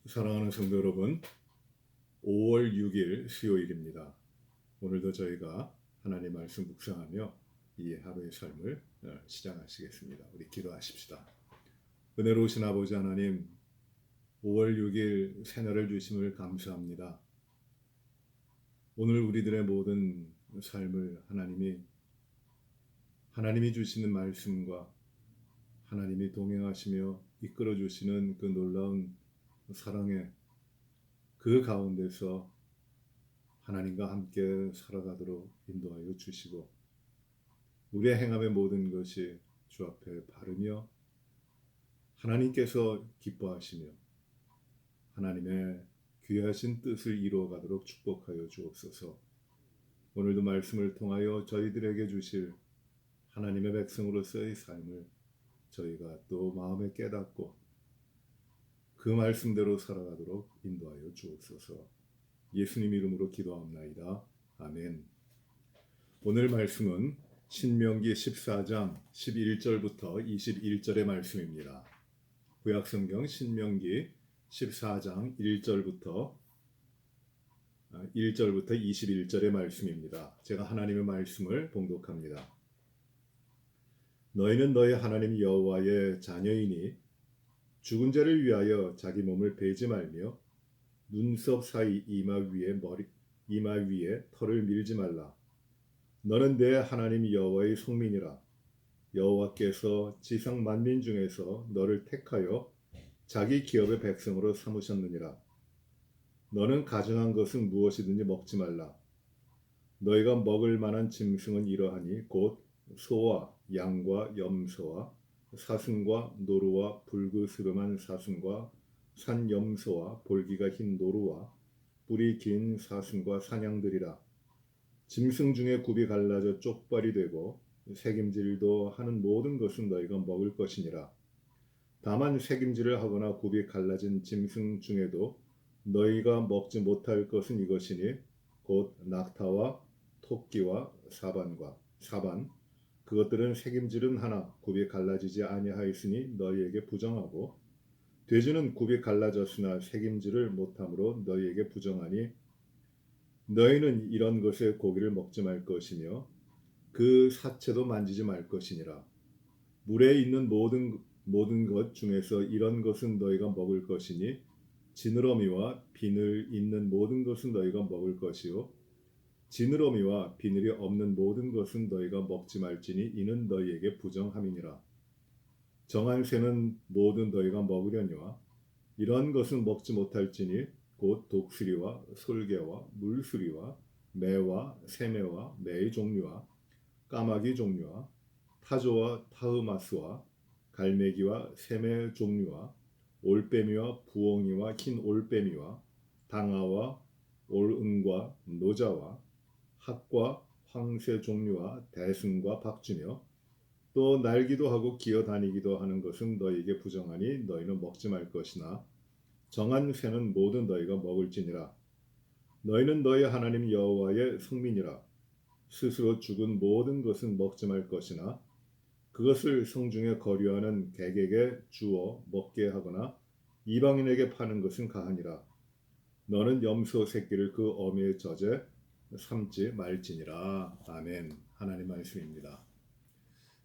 사랑하는 성도 여러분, 5월 6일 수요일입니다. 오늘도 저희가 하나님 말씀 묵상하며 이 하루의 삶을 시작하시겠습니다. 우리 기도하십시다. 은혜로우신 아버지 하나님, 5월 6일 새날을 주심을 감사합니다. 오늘 우리들의 모든 삶을 하나님이 주시는 말씀과 하나님이 동행하시며 이끌어 주시는 그 놀라운 사랑의 그 가운데서 하나님과 함께 살아가도록 인도하여 주시고 우리의 행함의 모든 것이 주 앞에 바르며 하나님께서 기뻐하시며 하나님의 귀하신 뜻을 이루어가도록 축복하여 주옵소서. 오늘도 말씀을 통하여 저희들에게 주실 하나님의 백성으로서의 삶을 저희가 또 마음에 깨닫고 그 말씀대로 살아가도록 인도하여 주옵소서. 예수님 이름으로 기도합나이다. 아멘. 오늘 말씀은 신명기 14장 11절부터 21절의 말씀입니다. 구약성경 신명기 14장 1절부터 21절의 말씀입니다. 제가 하나님의 말씀을 봉독합니다. 너희는 너희 하나님 여호와의 자녀이니 죽은 자를 위하여 자기 몸을 베지 말며 눈썹 사이 이마 위에 털을 밀지 말라. 너는 내 하나님 여호와의 속민이라. 여호와께서 지상 만민 중에서 너를 택하여 자기 기업의 백성으로 삼으셨느니라. 너는 가증한 것은 무엇이든지 먹지 말라. 너희가 먹을 만한 짐승은 이러하니 곧 소와 양과 염소와 사슴과 노루와 붉으스름한 사슴과 산염소와 볼기가 흰 노루와 뿔이 긴 사슴과 사냥들이라. 짐승 중에 굽이 갈라져 쪽발이 되고 새김질도 하는 모든 것은 너희가 먹을 것이니라. 다만 새김질을 하거나 굽이 갈라진 짐승 중에도 너희가 먹지 못할 것은 이것이니 곧 낙타와 토끼와 사반 그것들은 새김질은 하나 굽이 갈라지지 아니하였으니 너희에게 부정하고 돼지는 굽이 갈라졌으나 새김질을 못함으로 너희에게 부정하니 너희는 이런 것의 고기를 먹지 말 것이며 그 사체도 만지지 말 것이니라. 물에 있는 모든 것 중에서 이런 것은 너희가 먹을 것이니 지느러미와 비늘 있는 모든 것은 너희가 먹을 것이요 지느러미와 비늘이 없는 모든 것은 너희가 먹지 말지니 이는 너희에게 부정함이니라. 정한 새는 모든 너희가 먹으려니와 이런 것은 먹지 못할지니 곧 독수리와 솔개와 물수리와 매와 새매와 매의 종류와 까마귀 종류와 타조와 타흐마스와 갈매기와 새매 종류와 올빼미와 부엉이와 흰 올빼미와 당아와 올응과 노자와 학과 황새 종류와 대승과 박쥐며 또 날기도 하고 기어다니기도 하는 것은 너희에게 부정하니 너희는 먹지 말 것이나 정한 새는 모든 너희가 먹을지니라. 너희는 너희 하나님 여호와의 성민이라. 스스로 죽은 모든 것은 먹지 말 것이나 그것을 성중에 거류하는 객에게 주어 먹게 하거나 이방인에게 파는 것은 가하니라. 너는 염소 새끼를 그 어미의 젖에 삼지 말지니라. 아멘. 하나님 말씀입니다.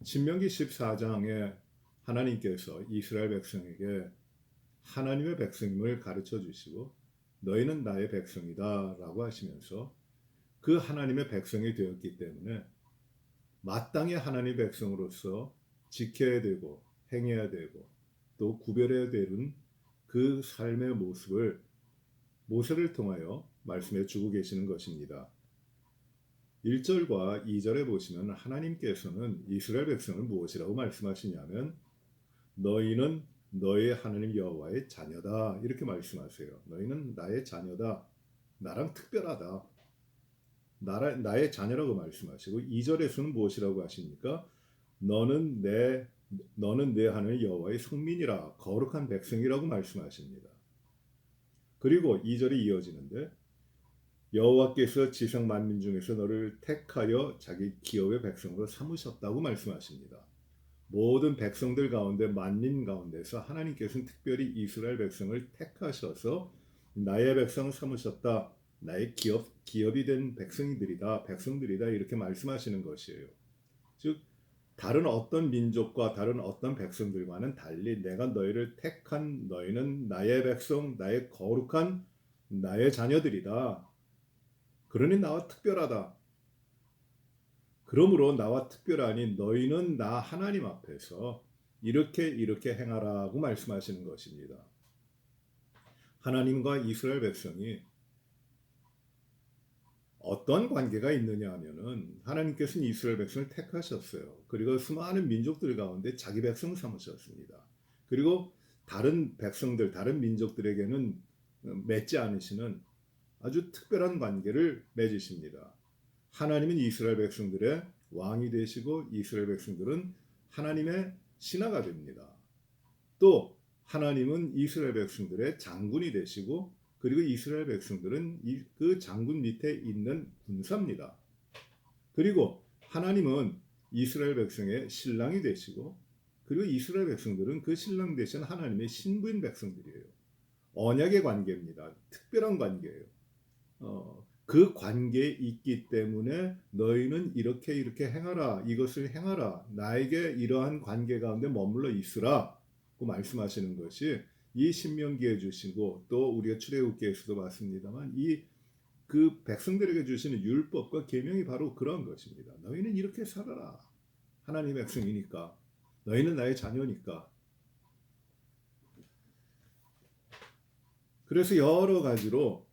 신명기 14장에 하나님께서 이스라엘 백성에게 하나님의 백성임을 가르쳐 주시고 너희는 나의 백성이다 라고 하시면서 그 하나님의 백성이 되었기 때문에 마땅히 하나님의 백성으로서 지켜야 되고 행해야 되고 또 구별해야 되는 그 삶의 모습을 모세를 통하여 말씀해 주고 계시는 것입니다. 1절과 2절에 보시면 하나님께서는 이스라엘 백성을 무엇이라고 말씀하시냐면 너희는 너의 하나님 여호와의 자녀다 이렇게 말씀하세요. 너희는 나의 자녀다. 나랑 특별하다. 나의 자녀라고 말씀하시고 2절에서는 무엇이라고 하십니까? 너는 내 하나님 여호와의 성민이라 거룩한 백성이라고 말씀하십니다. 그리고 2절이 이어지는데 여호와께서 지상 만민 중에서 너를 택하여 자기 기업의 백성으로 삼으셨다고 말씀하십니다. 모든 백성들 가운데 만민 가운데서 하나님께서는 특별히 이스라엘 백성을 택하셔서 나의 백성 삼으셨다. 나의 기업이 된 백성들이다 이렇게 말씀하시는 것이에요. 즉 다른 어떤 민족과 다른 어떤 백성들과는 달리 내가 너희를 택한 너희는 나의 백성, 나의 거룩한 나의 자녀들이다. 그러니 나와 특별하다. 그러므로 나와 특별하니 너희는 나 하나님 앞에서 이렇게 행하라고 말씀하시는 것입니다. 하나님과 이스라엘 백성이 어떤 관계가 있느냐 하면은 하나님께서는 이스라엘 백성을 택하셨어요. 그리고 수많은 민족들 가운데 자기 백성 삼으셨습니다. 그리고 다른 백성들, 다른 민족들에게는 맺지 않으시는 아주 특별한 관계를 맺으십니다. 하나님은 이스라엘 백성들의 왕이 되시고 이스라엘 백성들은 하나님의 신하가 됩니다. 또 하나님은 이스라엘 백성들의 장군이 되시고 그리고 이스라엘 백성들은 그 장군 밑에 있는 군사입니다. 그리고 하나님은 이스라엘 백성의 신랑이 되시고 그리고 이스라엘 백성들은 그 신랑 되신 하나님의 신부인 백성들이에요. 언약의 관계입니다. 특별한 관계예요. 그 관계에 있기 때문에 너희는 이렇게 행하라. 이것을 행하라. 나에게 이러한 관계 가운데 머물러 있으라. 고 말씀하시는 것이 이 신명기에 주시고 또 우리가 출애굽기에서도 봤습니다만 이 그 백성들에게 주시는 율법과 계명이 바로 그런 것입니다. 너희는 이렇게 살아라. 하나님의 백성이니까. 너희는 나의 자녀니까. 그래서 여러 가지로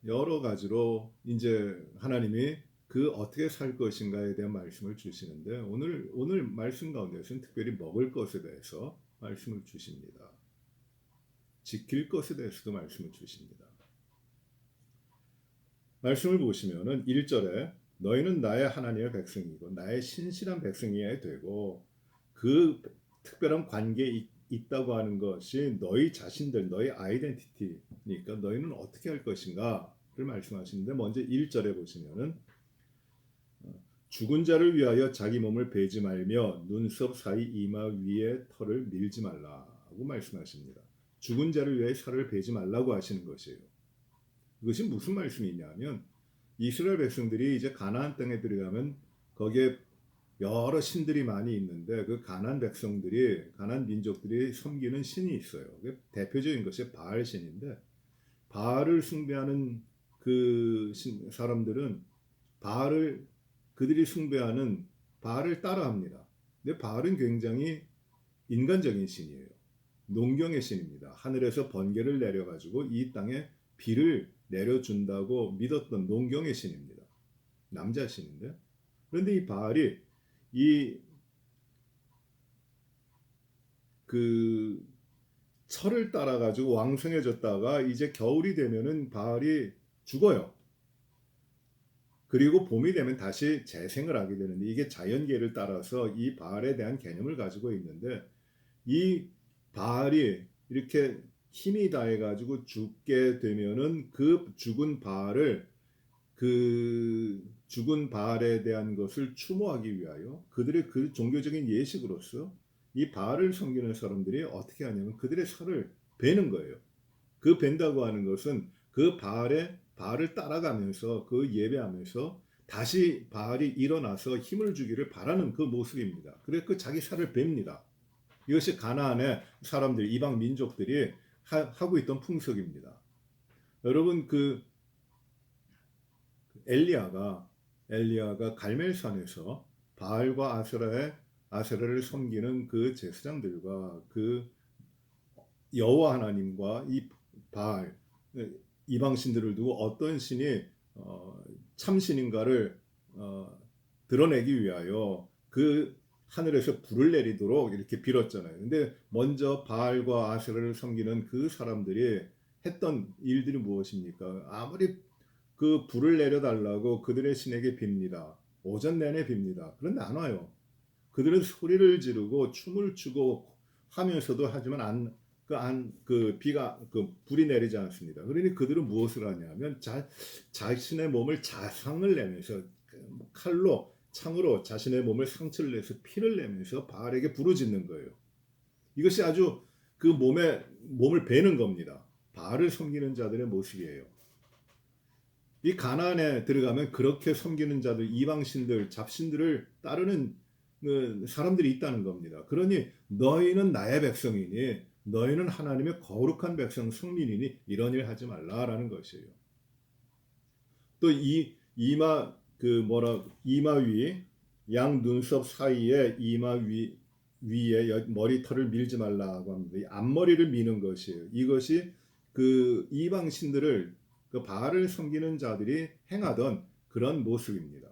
이제 하나님이 그 어떻게 살 것인가에 대한 말씀을 주시는데 오늘 말씀 가운데서는 특별히 먹을 것에 대해서 말씀을 주십니다. 지킬 것에 대해서도 말씀을 주십니다. 말씀을 보시면은 1절에 너희는 나의 하나님의 백성이고 나의 신실한 백성이어야 되고 그 특별한 관계에 있다고 하는 것이 너희 자신들, 너희 아이덴티티니까 너희는 어떻게 할 것인가를 말씀하시는데 먼저 1절에 보시면은 죽은 자를 위하여 자기 몸을 베지 말며 눈썹 사이 이마 위에 털을 밀지 말라고 말씀하십니다. 죽은 자를 위하여 살을 베지 말라고 하시는 것이에요. 이것이 무슨 말씀이냐면 이스라엘 백성들이 이제 가나안 땅에 들어가면 거기에 여러 신들이 많이 있는데 그 가나안 백성들이 가나안 민족들이 섬기는 신이 있어요. 대표적인 것이 바알 신인데 바알을 숭배하는 그 사람들은 그들이 숭배하는 바알을 따라합니다. 근데 바알은 굉장히 인간적인 신이에요. 농경의 신입니다. 하늘에서 번개를 내려가지고 이 땅에 비를 내려준다고 믿었던 농경의 신입니다. 남자 신인데 그런데 이 바알이 그 철을 따라 가지고 왕성해졌다가 이제 겨울이 되면은 바알이 죽어요. 그리고 봄이 되면 다시 재생을 하게 되는데 이게 자연계를 따라서 이 바알에 대한 개념을 가지고 있는데 이 바알이 이렇게 힘이 다해 가지고 죽게 되면은 그 죽은 바알에 대한 것을 추모하기 위하여 그들의 그 종교적인 예식으로서 이 바알을 섬기는 사람들이 어떻게 하냐면 그들의 살을 베는 거예요. 그 벤다고 하는 것은 그 바알을 따라가면서 그 예배하면서 다시 바알이 일어나서 힘을 주기를 바라는 그 모습입니다. 그래서 그 자기 살을 뵙니다. 이것이 가나안의 사람들, 이방 민족들이 하고 있던 풍속입니다. 여러분 그 엘리야가 갈멜산에서 바알과 아세라를 섬기는 그 제사장들과 그 여호와 하나님과 이 바알 이방 신들을 두고 어떤 신이 참신인가를 드러내기 위하여 그 하늘에서 불을 내리도록 이렇게 빌었잖아요. 근데 먼저 바알과 아세라를 섬기는 그 사람들이 했던 일들이 무엇입니까? 아무리 그 불을 내려달라고 그들의 신에게 빕니다. 오전 내내 빕니다. 그런데 안 와요. 그들은 소리를 지르고 춤을 추고 하면서도 하지만 비가 불이 내리지 않습니다. 그러니 그들은 무엇을 하냐면 자신의 몸을 자상을 내면서 칼로 창으로 자신의 몸을 상처를 내서 피를 내면서 바알에게 부르짖는 거예요. 이것이 아주 그 몸을 베는 겁니다. 바알을 섬기는 자들의 모습이에요. 이 가나안에 들어가면 그렇게 섬기는 자들, 이방신들, 잡신들을 따르는 사람들이 있다는 겁니다. 그러니 너희는 나의 백성이니 너희는 하나님의 거룩한 백성 성민이니 이런 일 하지 말라라는 것이에요. 또 이 이마 위 양 눈썹 사이에 이마 위에 머리털을 밀지 말라고 합니다. 이 앞머리를 미는 것이에요. 이것이 그 이방 신들을 그 바알을 섬기는 자들이 행하던 그런 모습입니다.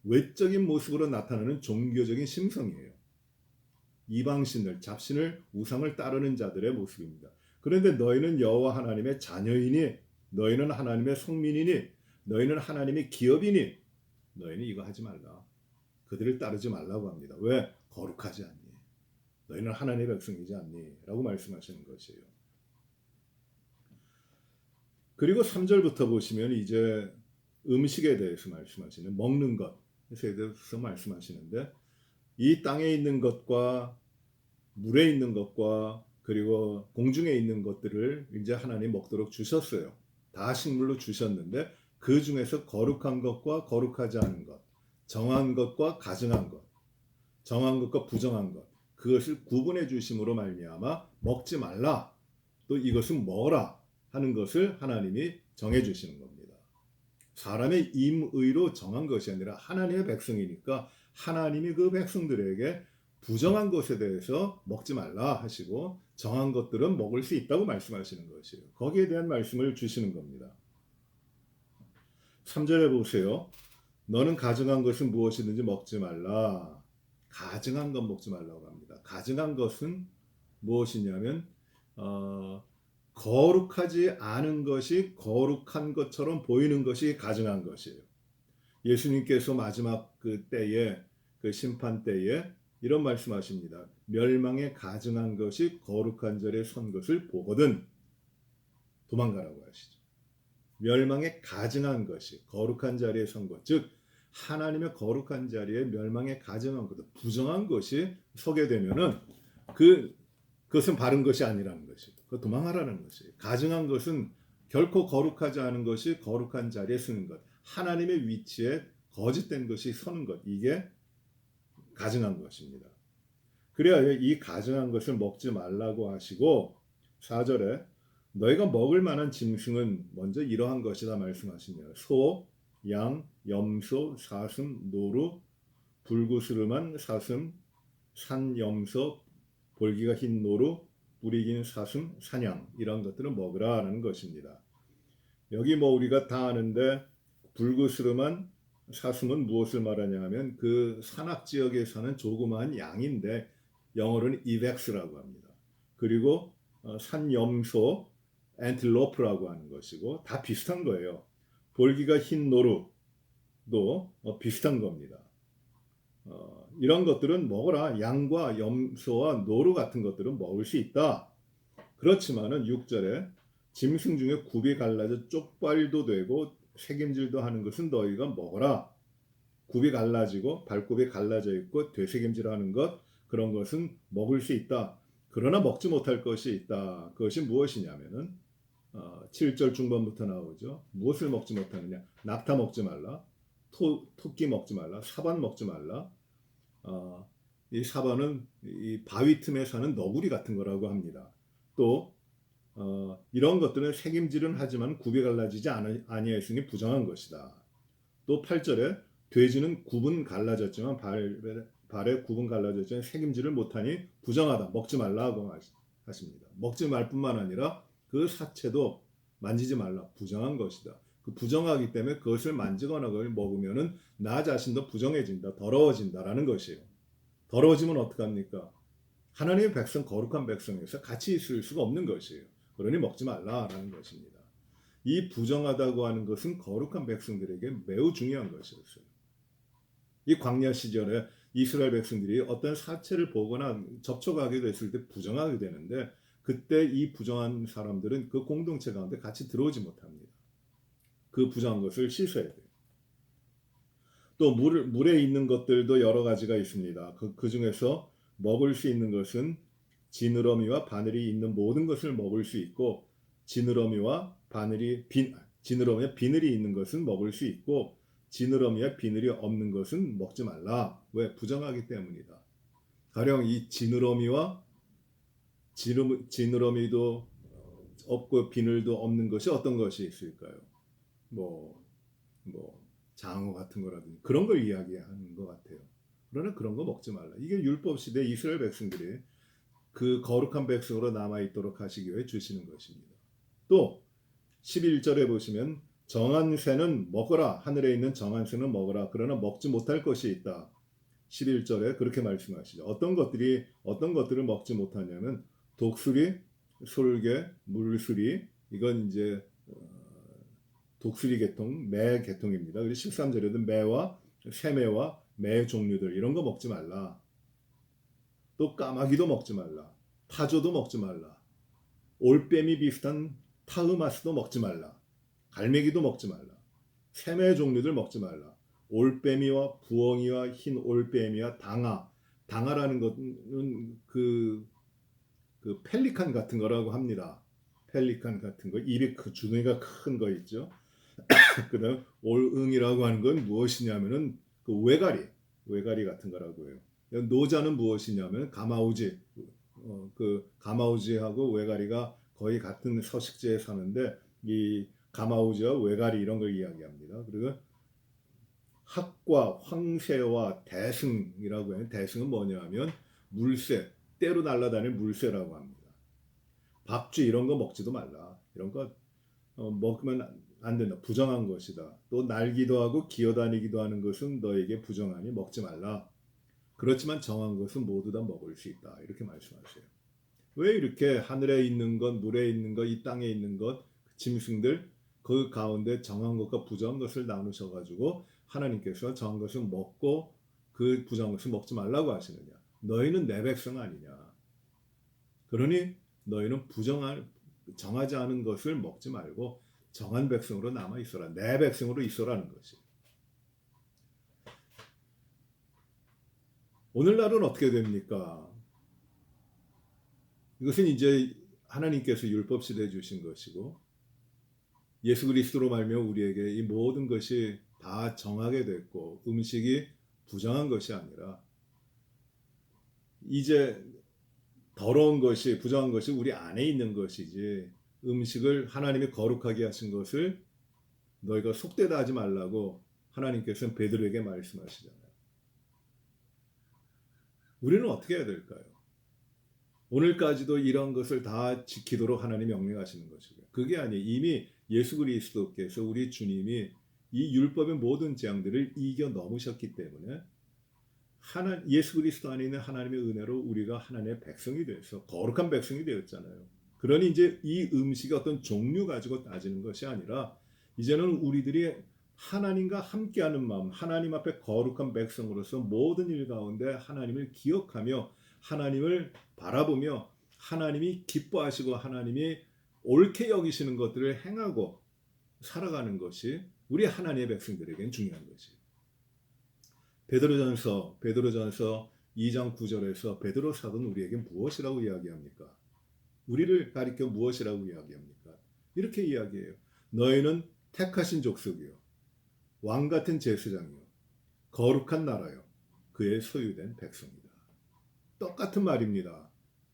외적인 모습으로 나타나는 종교적인 심성이에요. 이방 신들, 잡신을 우상을 따르는 자들의 모습입니다. 그런데 너희는 여호와 하나님의 자녀이니 너희는 하나님의 성민이니 너희는 하나님의 기업이니 너희는 이거 하지 말라. 그들을 따르지 말라고 합니다. 왜? 거룩하지 않니? 너희는 하나님의 백성이지 않니? 라고 말씀하시는 것이에요. 그리고 3절부터 보시면 이제 음식에 대해서 말씀하시는 먹는 것에 대해서 말씀하시는데 이 땅에 있는 것과 물에 있는 것과 그리고 공중에 있는 것들을 이제 하나님 먹도록 주셨어요. 다 식물로 주셨는데 그 중에서 거룩한 것과 거룩하지 않은 것, 정한 것과 가증한 것, 정한 것과 부정한 것, 그것을 구분해 주심으로 말미암아 먹지 말라. 또 이것은 먹어라 하는 것을 하나님이 정해 주시는 겁니다. 사람의 임의로 정한 것이 아니라 하나님의 백성이니까 하나님이 그 백성들에게 부정한 것에 대해서 먹지 말라 하시고 정한 것들은 먹을 수 있다고 말씀하시는 것이에요. 거기에 대한 말씀을 주시는 겁니다. 3절에 보세요. 너는 가증한 것은 무엇이든지 먹지 말라. 가증한 것 먹지 말라고 합니다. 가증한 것은 무엇이냐면 거룩하지 않은 것이 거룩한 것처럼 보이는 것이 가증한 것이에요. 예수님께서 마지막 그 때에 그 심판 때에 이런 말씀하십니다. 멸망에 가증한 것이 거룩한 자리에 선 것을 보거든 도망가라고 하시죠. 멸망에 가증한 것이 거룩한 자리에 선 것, 즉 하나님의 거룩한 자리에 멸망에 가증한 것, 부정한 것이 서게 되면은 그것은 바른 것이 아니라는 것이, 그 도망하라는 것이. 가증한 것은 결코 거룩하지 않은 것이 거룩한 자리에 서는 것, 하나님의 위치에 거짓된 것이 서는 것, 이게 가증한 것입니다. 그래야 이 가증한 것을 먹지 말라고 하시고 4절에 너희가 먹을 만한 짐승은 먼저 이러한 것이다 말씀하시네요. 소, 양, 염소, 사슴, 노루, 불구스름한 사슴, 산염소, 볼기가 흰 노루, 뿌리 긴 사슴, 사냥 이런 것들은 먹으라라는 것입니다. 여기 우리가 다 아는데 불구스름한 사슴은 무엇을 말하냐 하면 그 산악 지역에 사는 조그마한 양인데 영어로는 이벡스라고 합니다. 그리고 산염소, 엔틸로프라고 하는 것이고 다 비슷한 거예요. 볼기가 흰 노루도 비슷한 겁니다. 이런 것들은 먹어라. 양과 염소와 노루 같은 것들은 먹을 수 있다. 그렇지만은 6절에 짐승 중에 굽이 갈라져 쪽발도 되고 새김질도 하는 것은 너희가 먹어라. 굽이 갈라지고 발굽이 갈라져 있고 되새김질하는 것 그런 것은 먹을 수 있다. 그러나 먹지 못할 것이 있다. 그것이 무엇이냐면은 7절 중반부터 나오죠. 무엇을 먹지 못하느냐? 낙타 먹지 말라. 토끼 먹지 말라. 사반 먹지 말라. 이 사반은 이 바위 틈에 사는 너구리 같은 거라고 합니다. 또 이런 것들은 새김질은 하지만 굽이 갈라지지 아니하였으니 부정한 것이다. 또 8절에 돼지는 굽은 갈라졌지만 발에 굽은 갈라졌지만 새김질을 못하니 부정하다. 먹지 말라고 하십니다. 먹지 말 뿐만 아니라 그 사체도 만지지 말라. 부정한 것이다. 그 부정하기 때문에 그것을 만지거나 그걸 먹으면은 나 자신도 부정해진다. 더러워진다라는 것이에요. 더러워지면 어떡합니까? 하나님의 백성, 거룩한 백성에서 같이 있을 수가 없는 것이에요. 그러니 먹지 말라라는 것입니다. 이 부정하다고 하는 것은 거룩한 백성들에게 매우 중요한 것이었어요. 이 광야 시절에 이스라엘 백성들이 어떤 사체를 보거나 접촉하게 됐을 때 부정하게 되는데 그때 이 부정한 사람들은 그 공동체 가운데 같이 들어오지 못합니다. 그 부정한 것을 씻어야 돼요. 또 물에 있는 것들도 여러 가지가 있습니다. 그 중에서 먹을 수 있는 것은 지느러미와 바늘이 있는 모든 것을 먹을 수 있고, 지느러미와 비늘이 있는 것은 먹을 수 있고, 지느러미와 비늘이 없는 것은 먹지 말라. 왜? 부정하기 때문이다. 가령 이 지느러미도 없고 비늘도 없는 것이 어떤 것이 있을까요? 뭐, 뭐 장어 같은 거라든지 그런 걸 이야기하는 것 같아요. 그러나 그런 거 먹지 말라. 이게 율법 시대 이스라엘 백성들이 그 거룩한 백성으로 남아 있도록 하시기 위해 주시는 것입니다. 또 11절에 보시면 정한 새는 먹어라. 하늘에 있는 정한 새는 먹어라. 그러나 먹지 못할 것이 있다. 11절에 그렇게 말씀하시죠. 어떤 것들을 먹지 못하냐면 독수리, 솔개, 물수리, 이건 이제 독수리 계통, 매 계통입니다. 그리고 13절에도 새매와 매 종류들 이런 거 먹지 말라. 또 까마귀도 먹지 말라. 타조도 먹지 말라. 올빼미 비슷한 타흐마스도 먹지 말라. 갈매기도 먹지 말라. 새매 종류들 먹지 말라. 올빼미와 부엉이와 흰 올빼미와 당아라는 것은 그 펠리칸 같은 거라고 합니다. 펠리칸 같은 거, 입이 주둥이가 큰 거 있죠. 그다음 올응이라고 하는 건 무엇이냐면은 그 외가리 같은 거라고 해요. 노자는 무엇이냐면 가마우지, 그 가마우지하고 외가리가 거의 같은 서식지에 사는데 이 가마우지와 외가리 이런 걸 이야기합니다. 그리고 학과 황새와 대승이라고 해요. 대승은 뭐냐면 물새, 때로 날아다니는 물새라고 합니다. 밥쥐 이런 거 먹지도 말라. 이런 거 먹으면 안 된다. 부정한 것이다. 또 날기도 하고 기어다니기도 하는 것은 너에게 부정하니 먹지 말라. 그렇지만 정한 것은 모두 다 먹을 수 있다. 이렇게 말씀하세요. 왜 이렇게 하늘에 있는 것, 물에 있는 것, 이 땅에 있는 것, 짐승들 그 가운데 정한 것과 부정한 것을 나누셔가지고 하나님께서 정한 것을 먹고 그 부정한 것을 먹지 말라고 하시느냐. 너희는 내 백성 아니냐. 그러니 너희는 정하지 않은 것을 먹지 말고 정한 백성으로 남아 있어라. 내 백성으로 있어라는 것이. 오늘날은 어떻게 됩니까? 이것은 이제 하나님께서 율법 시대에 주신 것이고 예수 그리스도로 말미암아 우리에게 이 모든 것이 다 정하게 됐고 음식이 부정한 것이 아니라 이제 더러운 것이 부정한 것이 우리 안에 있는 것이지 음식을 하나님이 거룩하게 하신 것을 너희가 속되다 하지 말라고 하나님께서는 베드로에게 말씀하시잖아요. 우리는 어떻게 해야 될까요? 오늘까지도 이런 것을 다 지키도록 하나님이 명령하시는 것이고요. 그게 아니에요. 이미 예수 그리스도께서 우리 주님이 이 율법의 모든 재앙들을 이겨 넘으셨기 때문에 예수 그리스도 안에 있는 하나님의 은혜로 우리가 하나님의 백성이 돼서 거룩한 백성이 되었잖아요. 그러니 이제 이 음식이 어떤 종류 가지고 따지는 것이 아니라 이제는 우리들이 하나님과 함께하는 마음, 하나님 앞에 거룩한 백성으로서 모든 일 가운데 하나님을 기억하며 하나님을 바라보며 하나님이 기뻐하시고 하나님이 옳게 여기시는 것들을 행하고 살아가는 것이 우리 하나님의 백성들에게는 중요한 것이에요. 베드로전서 2장 9절에서 베드로 사도는 우리에게 무엇이라고 이야기합니까? 우리를 가리켜 무엇이라고 이야기합니까? 이렇게 이야기해요. 너희는 택하신 족속이요 왕 같은 제사장이요 거룩한 나라요 그의 소유된 백성이다. 똑같은 말입니다.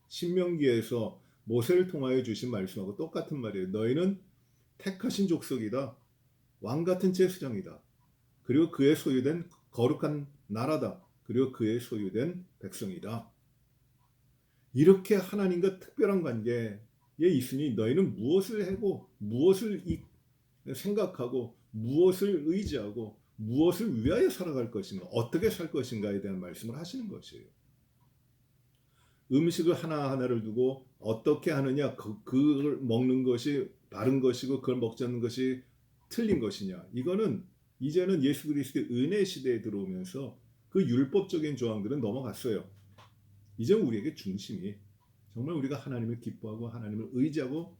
신명기에서 모세를 통하여 주신 말씀하고 똑같은 말이에요. 너희는 택하신 족속이다. 왕 같은 제사장이다. 그리고 그의 소유된 거룩한 나라다. 그리고 그의 소유된 백성이다. 이렇게 하나님과 특별한 관계에 있으니 너희는 무엇을 하고 무엇을 생각하고 무엇을 의지하고 무엇을 위하여 살아갈 것인가 어떻게 살 것인가에 대한 말씀을 하시는 것이에요. 음식을 하나하나를 두고 어떻게 하느냐 그걸 먹는 것이 바른 것이고 그걸 먹지 않는 것이 틀린 것이냐 이거는 이제는 예수 그리스도의 은혜 시대에 들어오면서 그 율법적인 조항들은 넘어갔어요. 이제 우리에게 중심이 정말 우리가 하나님을 기뻐하고 하나님을 의지하고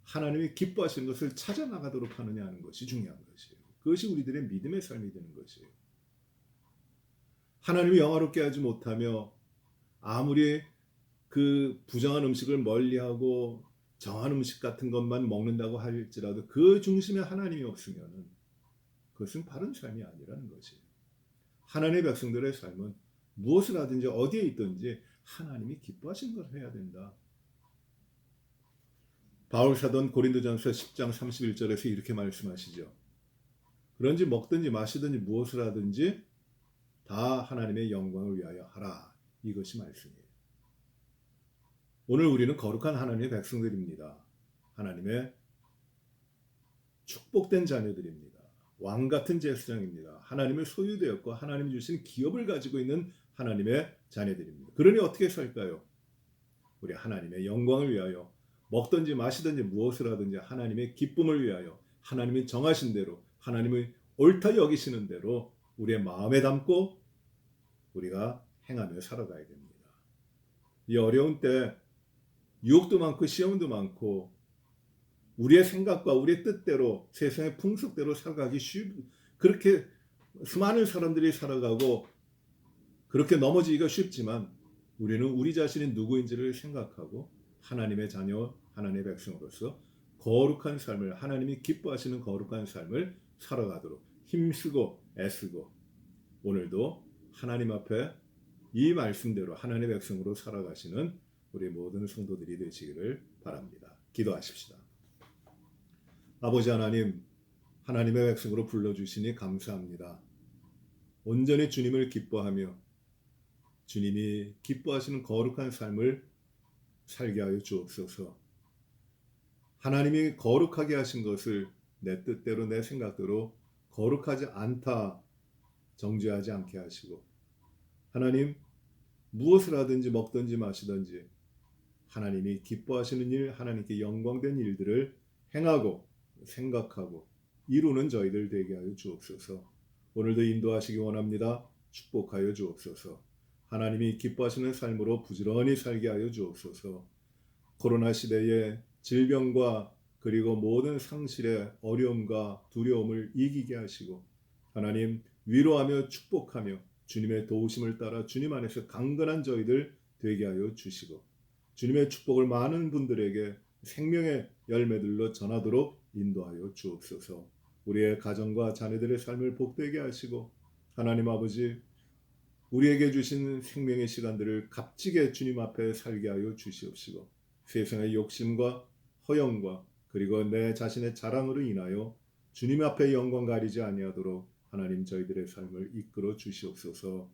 하나님이 기뻐하시는 것을 찾아 나가도록 하느냐 하는 것이 중요한 것이에요. 그것이 우리들의 믿음의 삶이 되는 것이에요. 하나님을 영화롭게 하지 못하며 아무리 그 부정한 음식을 멀리하고 정한 음식 같은 것만 먹는다고 할지라도 그 중심에 하나님이 없으면 그것은 바른 삶이 아니라는 것이에요. 하나님의 백성들의 삶은 무엇을 하든지 어디에 있든지 하나님이 기뻐하시는 걸 해야 된다. 바울 사도는 고린도전서 10장 31절에서 이렇게 말씀하시죠. 그런지 먹든지 마시든지 무엇을 하든지 다 하나님의 영광을 위하여 하라. 이것이 말씀이에요. 오늘 우리는 거룩한 하나님의 백성들입니다. 하나님의 축복된 자녀들입니다. 왕 같은 제사장입니다. 하나님을 소유되었고 하나님이 주신 기업을 가지고 있는 하나님의 자녀들입니다. 그러니 어떻게 살까요? 우리 하나님의 영광을 위하여 먹든지 마시든지 무엇을 하든지 하나님의 기쁨을 위하여 하나님이 정하신 대로 하나님의 옳다 여기시는 대로 우리의 마음에 담고 우리가 행하며 살아가야 됩니다. 이 어려운 때 유혹도 많고 시험도 많고 우리의 생각과 우리의 뜻대로 세상의 풍속대로 살아가기 그렇게 수많은 사람들이 살아가고 그렇게 넘어지기가 쉽지만 우리는 우리 자신이 누구인지를 생각하고 하나님의 자녀, 하나님의 백성으로서 거룩한 삶을 하나님이 기뻐하시는 거룩한 삶을 살아가도록 힘쓰고 애쓰고 오늘도 하나님 앞에 이 말씀대로 하나님의 백성으로 살아가시는 우리 모든 성도들이 되시기를 바랍니다. 기도하십시다. 아버지 하나님, 하나님의 백성으로 불러주시니 감사합니다. 온전히 주님을 기뻐하며 주님이 기뻐하시는 거룩한 삶을 살게 하여 주옵소서. 하나님이 거룩하게 하신 것을 내 뜻대로 내 생각대로 거룩하지 않다 정죄하지 않게 하시고 하나님 무엇을 하든지 먹든지 마시든지 하나님이 기뻐하시는 일, 하나님께 영광된 일들을 행하고 생각하고 이루는 저희들 되게 하여 주옵소서. 오늘도 인도하시기 원합니다. 축복하여 주옵소서. 하나님이 기뻐하시는 삶으로 부지런히 살게 하여 주옵소서. 코로나 시대에 질병과 그리고 모든 상실의 어려움과 두려움을 이기게 하시고 하나님 위로하며 축복하며 주님의 도우심을 따라 주님 안에서 강건한 저희들 되게 하여 주시고 주님의 축복을 많은 분들에게 생명의 열매들로 전하도록 인도하여 주옵소서. 우리의 가정과 자녀들의 삶을 복되게 하시고 하나님 아버지 우리에게 주신 생명의 시간들을 값지게 주님 앞에 살게 하여 주시옵시고 세상의 욕심과 허영과 그리고 내 자신의 자랑으로 인하여 주님 앞에 영광 가리지 아니하도록 하나님 저희들의 삶을 이끌어 주시옵소서.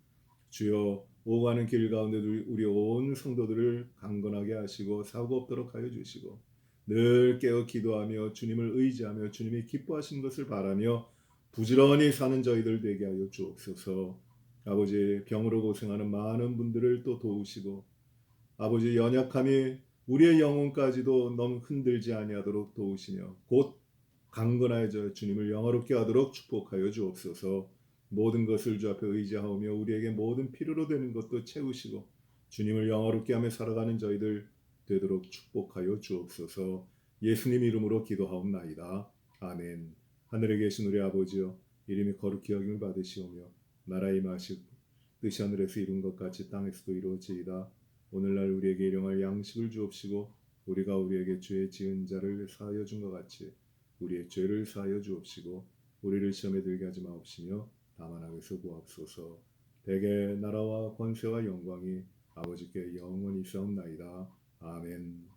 주여 오가는 길 가운데 우리 온 성도들을 강건하게 하시고 사고 없도록 하여 주시고 늘 깨어 기도하며 주님을 의지하며 주님이 기뻐하시는 것을 바라며 부지런히 사는 저희들 되게 하여 주옵소서. 아버지 병으로 고생하는 많은 분들을 또 도우시고 아버지 연약함이 우리의 영혼까지도 너무 흔들지 아니하도록 도우시며 곧 강건하여져 주님을 영화롭게 하도록 축복하여 주옵소서. 모든 것을 주 앞에 의지하오며 우리에게 모든 필요로 되는 것도 채우시고 주님을 영화롭게 하며 살아가는 저희들 되도록 축복하여 주옵소서. 예수님 이름으로 기도하옵나이다. 아멘. 하늘에 계신 우리 아버지여 이름이 거룩히 여김을 받으시오며 나라의 임하시고 뜻이 하늘에서 이룬 것 같이 땅에서도 이루어지이다. 오늘날 우리에게 일용할 양식을 주옵시고 우리가 우리에게 죄 지은 자를 사하여 준 것 같이 우리의 죄를 사하여 주옵시고 우리를 시험에 들게 하지 마옵시며 다만 악에서 구하옵소서. 대개 나라와 권세와 영광이 아버지께 영원히 있사옵나이다. 아멘.